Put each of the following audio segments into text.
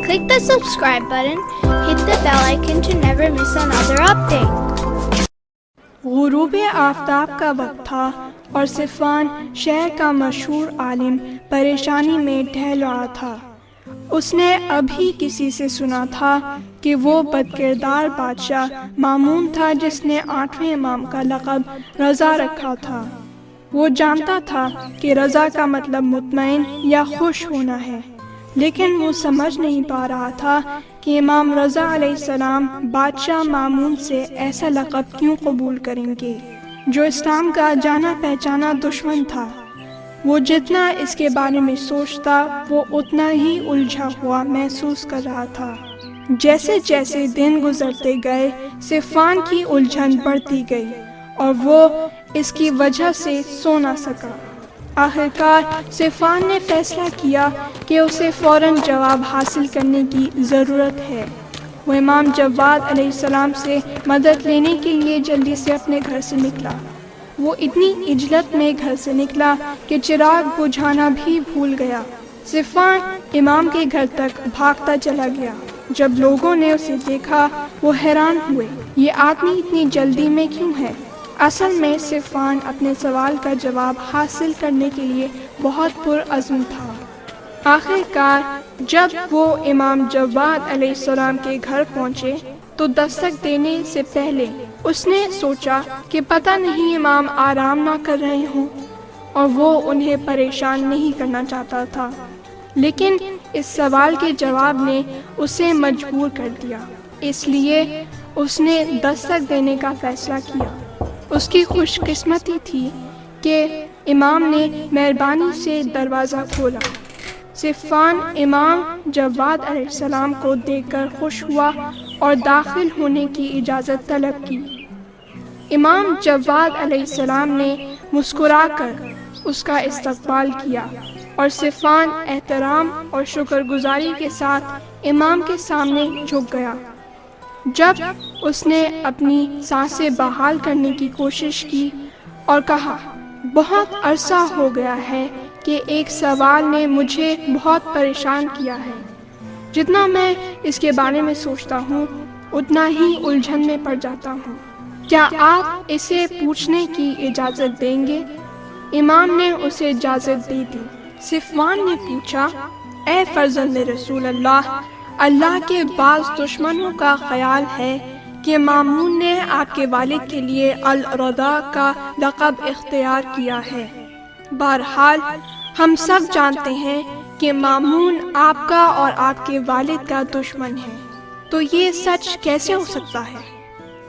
Click the subscribe button, hit the bell icon to never miss another update. غروب آفتاب کا وقت تھا اور صفوان شہر کا مشہور عالم پریشانی میں ڈھل رہا تھا۔ اس نے ابھی کسی سے سنا تھا کہ وہ بدکردار بادشاہ مامون تھا جس نے 8ویں امام کا لقب رضا رکھا تھا۔ وہ جانتا تھا کہ رضا کا مطلب مطمئن یا خوش ہونا ہے، لیکن وہ سمجھ نہیں پا رہا تھا کہ امام رضا علیہ السلام بادشاہ مامون سے ایسا لقب کیوں قبول کریں گے جو اسلام کا جانا پہچانا دشمن تھا۔ وہ جتنا اس کے بارے میں سوچتا وہ اتنا ہی الجھا ہوا محسوس کر رہا تھا۔ جیسے جیسے دن گزرتے گئے صفوان کی الجھن بڑھتی گئی اور وہ اس کی وجہ سے سو نہ سکا۔ آخرکار صفوان نے فیصلہ کیا کہ اسے فوراً جواب حاصل کرنے کی ضرورت ہے۔ وہ امام جواد علیہ السلام سے مدد لینے کے لیے جلدی سے اپنے گھر سے نکلا۔ وہ اتنی عجلت میں گھر سے نکلا کہ چراغ بجھانا بھی بھول گیا۔ صفوان امام کے گھر تک بھاگتا چلا گیا۔ جب لوگوں نے اسے دیکھا وہ حیران ہوئے، یہ آدمی اتنی جلدی میں کیوں ہے؟ اصل میں صفوان اپنے سوال کا جواب حاصل کرنے کے لیے بہت پرعزم تھا۔ آخرکار جب وہ امام جواد علیہ السلام کے گھر پہنچے تو دستک دینے سے پہلے اس نے سوچا کہ پتہ نہیں امام آرام نہ کر رہے ہوں اور وہ انہیں پریشان نہیں کرنا چاہتا تھا، لیکن اس سوال کے جواب نے اسے مجبور کر دیا، اس لیے اس نے دستک دینے کا فیصلہ کیا۔ اس کی خوش قسمتی تھی کہ امام نے مہربانی سے دروازہ کھولا۔ صفوان امام جواد علیہ السلام کو دیکھ کر خوش ہوا اور داخل ہونے کی اجازت طلب کی۔ امام جواد علیہ السلام نے مسکرا کر اس کا استقبال کیا اور صفوان احترام اور شکر گزاری کے ساتھ امام کے سامنے جھک گیا۔ جب اس نے اپنی سانسیں بحال کرنے کی کوشش کی اور کہا، بہت عرصہ ہو گیا ہے کہ ایک سوال نے مجھے بہت پریشان کیا ہے۔ جتنا میں اس کے بارے میں سوچتا ہوں اتنا ہی الجھن میں پڑ جاتا ہوں۔ کیا آپ اسے پوچھنے کی اجازت دیں گے؟ امام نے اسے اجازت دے دی۔ صفوان نے پوچھا، اے فرزند رسول اللہ، اللہ کے بعض دشمنوں کا خیال ہے کہ مامون نے آپ کے والد کے لیے الرضا کا لقب اختیار کیا ہے۔ بہرحال ہم سب جانتے ہیں کہ مامون آپ کا اور آپ کے والد کا دشمن ہے، تو یہ سچ کیسے ہو سکتا ہے؟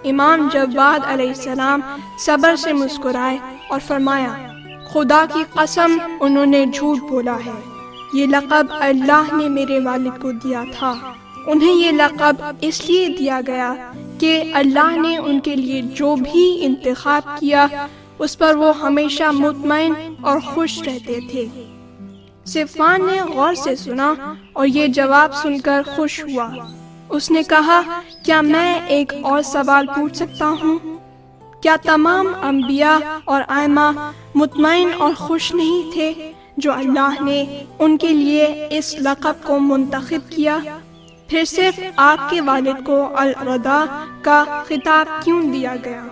امام جواد علیہ السلام صبر سے مسکرائے اور فرمایا، خدا کی قسم انہوں نے جھوٹ بولا ہے۔ یہ لقب اللہ نے میرے والد کو دیا تھا۔ انہیں یہ لقب اس لیے دیا گیا کہ اللہ نے ان کے لیے جو بھی انتخاب کیا اس پر وہ ہمیشہ مطمئن اور خوش رہتے تھے۔ صفوان نے غور سے سنا اور یہ جواب سن کر خوش ہوا۔ اس نے کہا، کیا میں ایک اور سوال پوچھ سکتا ہوں؟ کیا تمام انبیاء اور ائمہ مطمئن اور خوش نہیں تھے جو اللہ نے ان کے لیے اس لقب کو منتخب کیا؟ پھر صرف آپ کے والد کو الرضا کا خطاب کیوں دیا گیا؟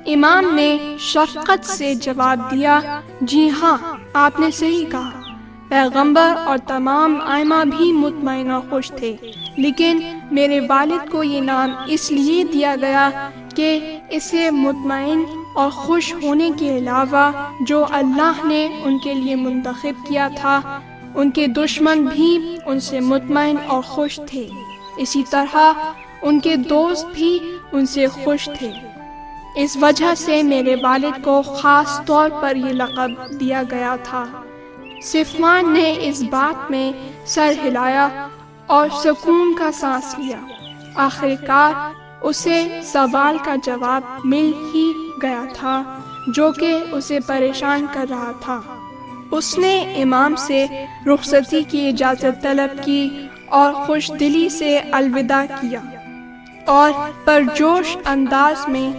امام نے شفقت سے جواب دیا، جی ہاں، آپ نے صحیح کہا۔ پیغمبر اور تمام ائمہ بھی مطمئن اور خوش تھے، لیکن میرے والد کو یہ نام اس لیے دیا گیا کہ اسے مطمئن اور خوش ہونے کے علاوہ جو اللہ نے ان کے لیے منتخب کیا تھا ان کے دشمن بھی ان سے مطمئن اور خوش تھے، اسی طرح ان کے دوست بھی ان سے خوش تھے۔ اس وجہ سے میرے والد کو خاص طور پر یہ لقب دیا گیا تھا۔ صفوان نے اس بات میں سر ہلایا اور سکون کا سانس لیا۔ آخرکار اسے سوال کا جواب مل ہی گیا تھا جو کہ اسے پریشان کر رہا تھا۔ اس نے امام سے رخصتی کی اجازت طلب کی اور خوش دلی سے الوداع کیا اور پرجوش انداز میں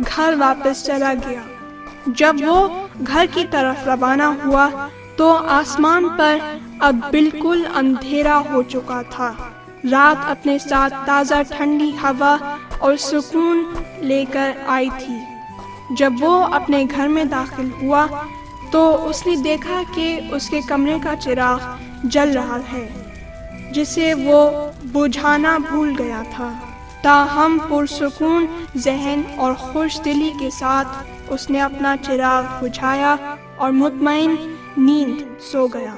گھر واپس چلا گیا۔ جب وہ گھر کی طرف روانہ ہوا تو آسمان پر اب بالکل اندھیرا ہو چکا تھا۔ رات اپنے ساتھ تازہ ٹھنڈی ہوا اور سکون لے کر آئی تھی۔ جب وہ اپنے گھر میں داخل ہوا تو اس نے دیکھا کہ اس کے کمرے کا چراغ جل رہا ہے جسے وہ بجھانا بھول گیا تھا۔ تاہم پرسکون ذہن اور خوش دلی کے ساتھ اس نے اپنا چراغ بجھایا اور مطمئن نیند سو گیا۔